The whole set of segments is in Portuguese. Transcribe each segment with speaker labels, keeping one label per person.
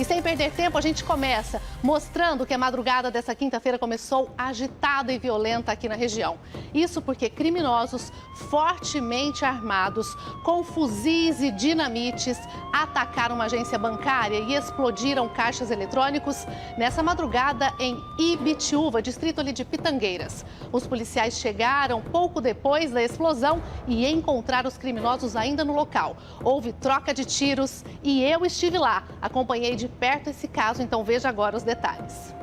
Speaker 1: E sem perder tempo, a gente começa mostrando que a madrugada dessa quinta-feira começou agitada e violenta aqui na região. Isso porque criminosos fortemente armados, com fuzis e dinamites, atacaram uma agência bancária e explodiram caixas eletrônicos nessa madrugada em Ibitiúva, distrito ali de Pitangueiras. Os policiais chegaram pouco depois da explosão e encontraram os criminosos ainda no local. Houve troca de tiros e eu estive lá, acompanhei de perto esse caso, então veja agora os detalhes.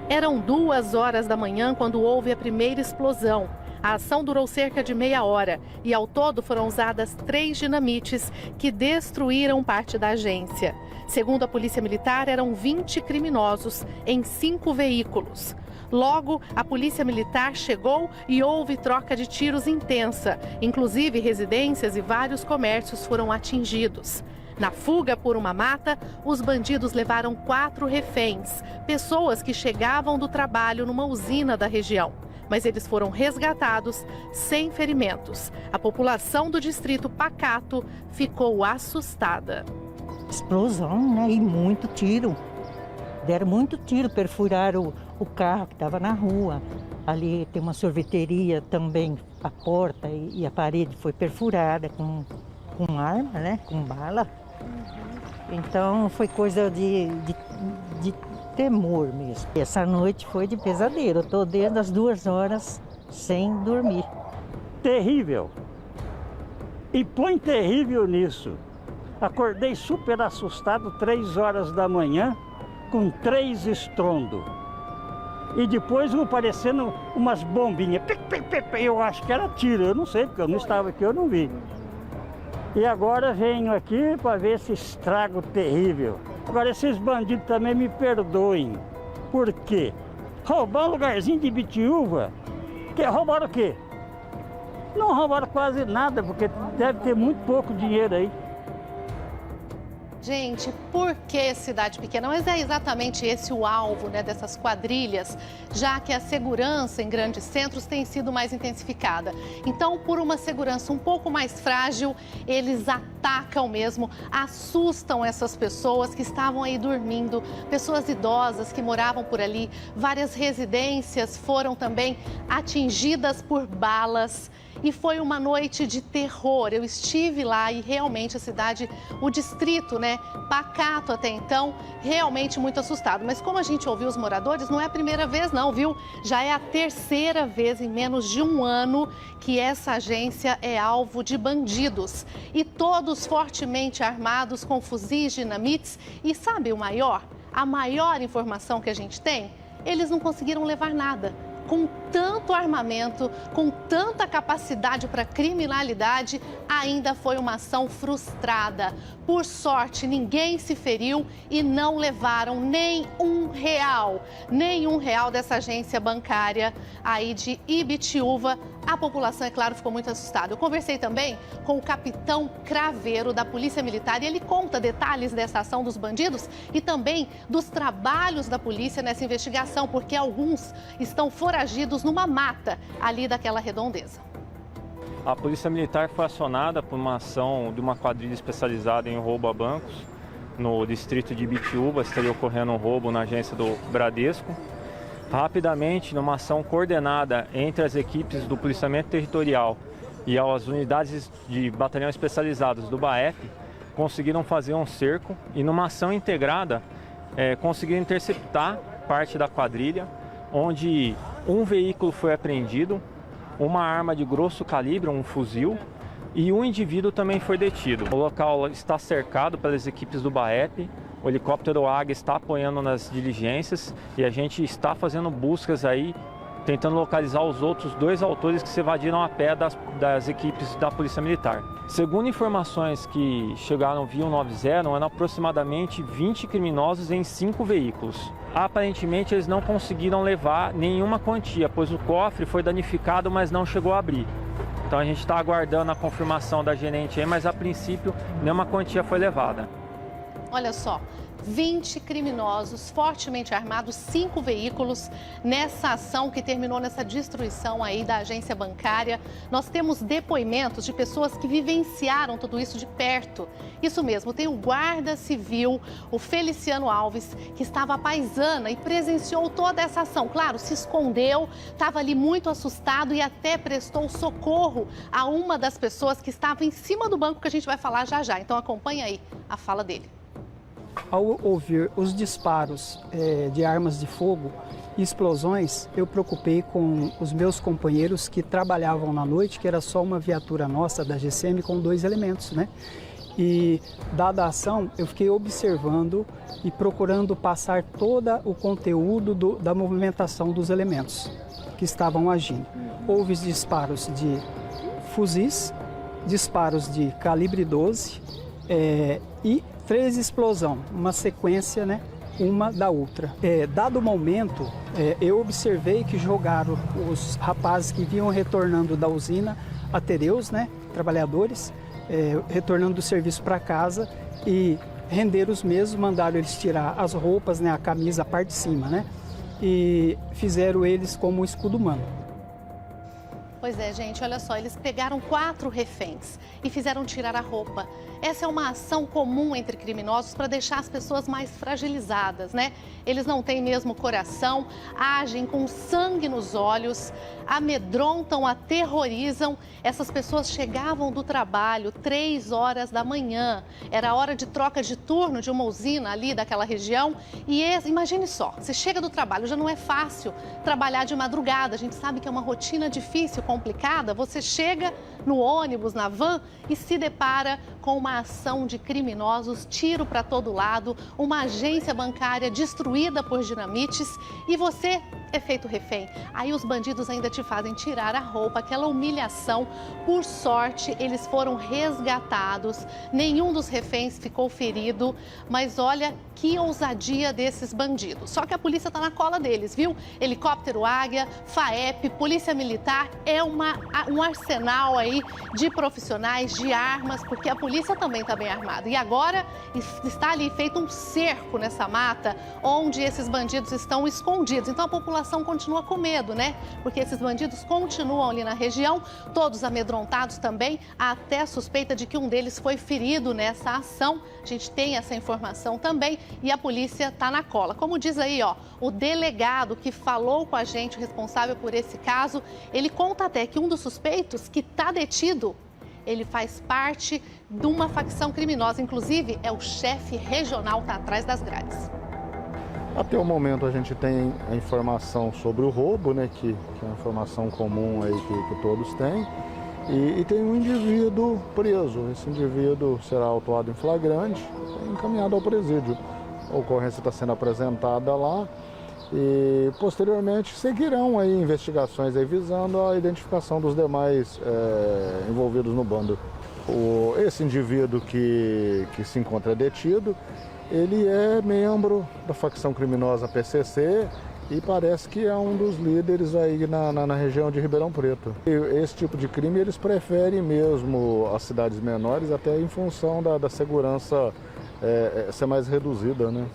Speaker 1: Eram 2 horas da manhã quando houve a primeira explosão. A ação durou cerca de meia hora e ao todo foram usadas 3 dinamites que destruíram parte da agência. Segundo a Polícia Militar, eram 20 criminosos em 5 veículos. Logo, a Polícia Militar chegou e houve troca de tiros intensa. Inclusive, residências e vários comércios foram atingidos. Na fuga por uma mata, os bandidos levaram 4 reféns, pessoas que chegavam do trabalho numa usina da região. Mas eles foram resgatados sem ferimentos. A população do distrito pacato ficou assustada.
Speaker 2: Explosão, né? E muito tiro. Deram muito tiro, perfuraram o carro que estava na rua. Ali tem uma sorveteria também, a porta e a parede foi perfurada com arma, né? Com bala. Então foi coisa de temor mesmo. Essa noite foi de pesadelo. Eu estou desde as 2 horas sem dormir.
Speaker 3: Terrível. E põe terrível nisso. Acordei super assustado 3 horas da manhã com 3 estrondos. E depois aparecendo umas bombinhas. Eu acho que era tiro, eu não sei, porque eu não estava aqui, eu não vi. E agora venho aqui para ver esse estrago terrível. Agora esses bandidos também me perdoem. Por quê? Roubar um lugarzinho de Ibitiúva? Roubaram o quê? Não roubaram quase nada, porque deve ter muito pouco dinheiro aí.
Speaker 1: Gente, por que cidade pequena? Mas é exatamente esse o alvo, né, dessas quadrilhas, já que a segurança em grandes centros tem sido mais intensificada. Então, por uma segurança um pouco mais frágil, eles atacam mesmo, assustam essas pessoas que estavam aí dormindo, pessoas idosas que moravam por ali. Várias residências foram também atingidas por balas. E foi uma noite de terror. Eu estive lá e realmente a cidade, o distrito, né, pacato até então, realmente muito assustado. Mas como a gente ouviu os moradores, não é a primeira vez não, viu? Já é a 3ª vez em menos de 1 ano que essa agência é alvo de bandidos. E todos fortemente armados com fuzis, dinamites. E sabe o maior? A maior informação que a gente tem? Eles não conseguiram levar nada. Com tanto armamento, com tanta capacidade para criminalidade, ainda foi uma ação frustrada. Por sorte, ninguém se feriu e não levaram nem R$ 1 dessa agência bancária aí de Ibitiúva. A população, é claro, ficou muito assustada. Eu conversei também com o capitão Craveiro da Polícia Militar e ele conta detalhes dessa ação dos bandidos e também dos trabalhos da polícia nessa investigação, porque alguns estão foragidos numa mata ali daquela redondeza.
Speaker 4: A Polícia Militar foi acionada por uma ação de uma quadrilha especializada em roubo a bancos no distrito de Ibitiúva. Estaria ocorrendo um roubo na agência do Bradesco. Rapidamente, numa ação coordenada entre as equipes do policiamento territorial e as unidades de batalhão especializados do BAEP, conseguiram fazer um cerco e numa ação integrada conseguiram interceptar parte da quadrilha, onde um veículo foi apreendido, uma arma de grosso calibre, um fuzil, e um indivíduo também foi detido. O local está cercado pelas equipes do BAEP. O helicóptero Águia está apoiando nas diligências e a gente está fazendo buscas aí, tentando localizar os outros 2 autores que se evadiram a pé das equipes da Polícia Militar. Segundo informações que chegaram via 190, eram aproximadamente 20 criminosos em 5 veículos. Aparentemente, eles não conseguiram levar nenhuma quantia, pois o cofre foi danificado, mas não chegou a abrir. Então a gente está aguardando a confirmação da gerente aí, mas a princípio nenhuma quantia foi levada.
Speaker 1: Olha só, 20 criminosos fortemente armados, 5 veículos nessa ação que terminou nessa destruição aí da agência bancária. Nós temos depoimentos de pessoas que vivenciaram tudo isso de perto. Isso mesmo, tem o guarda civil, o Feliciano Alves, que estava à paisana e presenciou toda essa ação. Claro, se escondeu, estava ali muito assustado e até prestou socorro a uma das pessoas que estava em cima do banco, que a gente vai falar já já. Então acompanha aí a fala dele.
Speaker 5: Ao ouvir os disparos de armas de fogo e explosões, eu preocupei com os meus companheiros que trabalhavam na noite, que era só uma viatura nossa da GCM com 2 elementos, né? E, dada a ação, eu fiquei observando e procurando passar todo o conteúdo da movimentação dos elementos que estavam agindo. Houve disparos de fuzis, disparos de calibre 12 e 3 explosões, uma sequência, né, uma da outra. Dado o momento, eu observei que jogaram os rapazes que vinham retornando da usina, atereus, né, trabalhadores, retornando do serviço para casa e renderam os mesmos, mandaram eles tirar as roupas, né, a camisa, a parte de cima, né, e fizeram eles como um escudo humano.
Speaker 1: Pois é, gente, olha só, eles pegaram 4 reféns e fizeram tirar a roupa. Essa é uma ação comum entre criminosos para deixar as pessoas mais fragilizadas, né? Eles não têm mesmo coração, agem com sangue nos olhos, amedrontam, aterrorizam. Essas pessoas chegavam do trabalho 3 horas da manhã. Era a hora de troca de turno de uma usina ali daquela região. E imagine só, você chega do trabalho, já não é fácil trabalhar de madrugada. A gente sabe que é uma rotina difícil, complicada. Você chega no ônibus, na van e se depara com uma ação de criminosos, tiro para todo lado, uma agência bancária destruída por dinamites e você é feito refém. Aí os bandidos ainda te fazem tirar a roupa, aquela humilhação. Por sorte, eles foram resgatados, nenhum dos reféns ficou ferido, mas olha que ousadia desses bandidos. Só que a polícia está na cola deles, viu? Helicóptero Águia, FAEP, Polícia Militar, é um arsenal aí de profissionais, de armas, porque a polícia também está bem armada. E agora está ali feito um cerco nessa mata, onde esses bandidos estão escondidos. Então a população continua com medo, né? Porque esses bandidos continuam ali na região, todos amedrontados também, há até suspeita de que um deles foi ferido nessa ação. A gente tem essa informação também e a polícia está na cola. Como diz aí, ó, o delegado que falou com a gente, o responsável por esse caso, ele conta até que um dos suspeitos que está detido, ele faz parte de uma facção criminosa, inclusive é o chefe regional, está atrás das grades.
Speaker 6: Até o momento a gente tem a informação sobre o roubo, né, que é uma informação comum aí que todos têm, e tem um indivíduo preso. Esse indivíduo será autuado em flagrante e encaminhado ao presídio. A ocorrência está sendo apresentada lá e posteriormente seguirão aí investigações aí visando a identificação dos demais envolvidos no bando. Esse indivíduo que se encontra detido, ele é membro da facção criminosa PCC e parece que é um dos líderes aí na região de Ribeirão Preto. E esse tipo de crime eles preferem mesmo as cidades menores, até em função da segurança ser mais reduzida, né?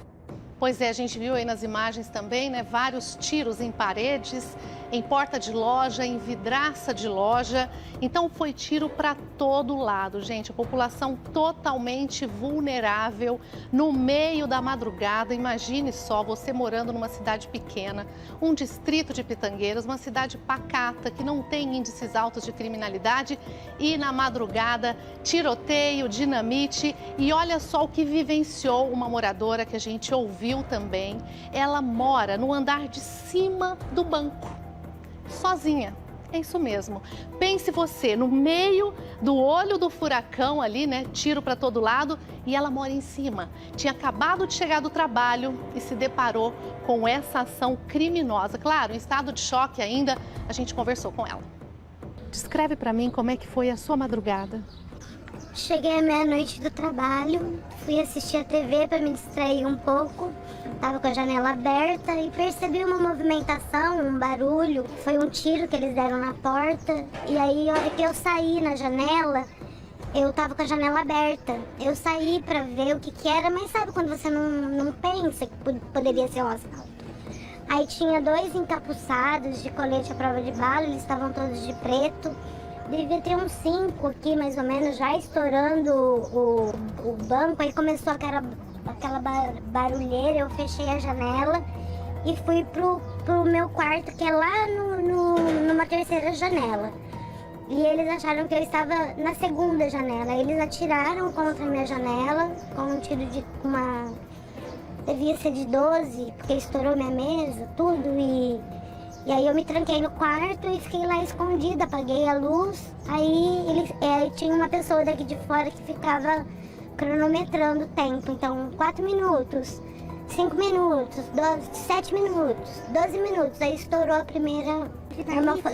Speaker 1: Pois é, a gente viu aí nas imagens também, né, vários tiros em paredes, em porta de loja, em vidraça de loja. Então foi tiro para todo lado, gente. A população totalmente vulnerável no meio da madrugada. Imagine só você morando numa cidade pequena, um distrito de Pitangueiras, uma cidade pacata que não tem índices altos de criminalidade e na madrugada tiroteio, dinamite. E olha só o que vivenciou uma moradora que a gente ouviu também. Ela mora no andar de cima do banco, sozinha. É isso mesmo. Pense você, no meio do olho do furacão ali, né? Tiro para todo lado e ela mora em cima. Tinha acabado de chegar do trabalho e se deparou com essa ação criminosa. Claro, em estado de choque ainda, a gente conversou com ela. Descreve para mim como é que foi a sua madrugada.
Speaker 7: Cheguei à meia-noite do trabalho, fui assistir a TV para me distrair um pouco. Estava com a janela aberta e percebi uma movimentação, um barulho. Foi um tiro que eles deram na porta. E aí, a hora que eu saí na janela, eu tava com a janela aberta. Eu saí pra ver o que que era, mas sabe quando você não pensa que poderia ser um assalto? Aí tinha 2 encapuçados de colete à prova de bala, eles estavam todos de preto. Devia ter uns 5 aqui, mais ou menos, já estourando o banco. Aí começou aquela barulheira, eu fechei a janela e fui pro meu quarto, que é lá numa terceira janela. E eles acharam que eu estava na segunda janela. Eles atiraram contra a minha janela com um tiro de devia ser de 12, porque estourou minha mesa, tudo. E aí eu me tranquei no quarto e fiquei lá escondida, apaguei a luz. Aí tinha uma pessoa daqui de fora que ficava cronometrando o tempo. Então, 4 minutos, 5 minutos, 7 minutos, 12 minutos. Aí estourou a primeira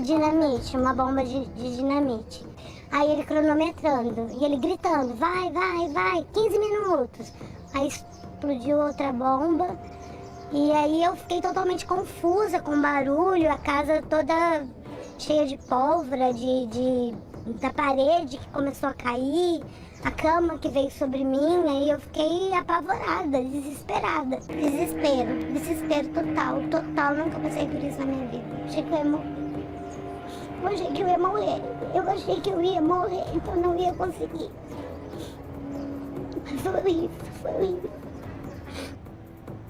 Speaker 7: dinamite, uma bomba de dinamite. Aí ele cronometrando e ele gritando, vai, 15 minutos. Aí explodiu outra bomba. E aí eu fiquei totalmente confusa com o barulho, a casa toda cheia de pólvora, da parede que começou a cair, a cama que veio sobre mim, aí eu fiquei apavorada, desesperada. Desespero total, nunca passei por isso na minha vida. Achei que eu ia morrer. Eu achei que eu ia morrer, então não ia conseguir. Foi horrível.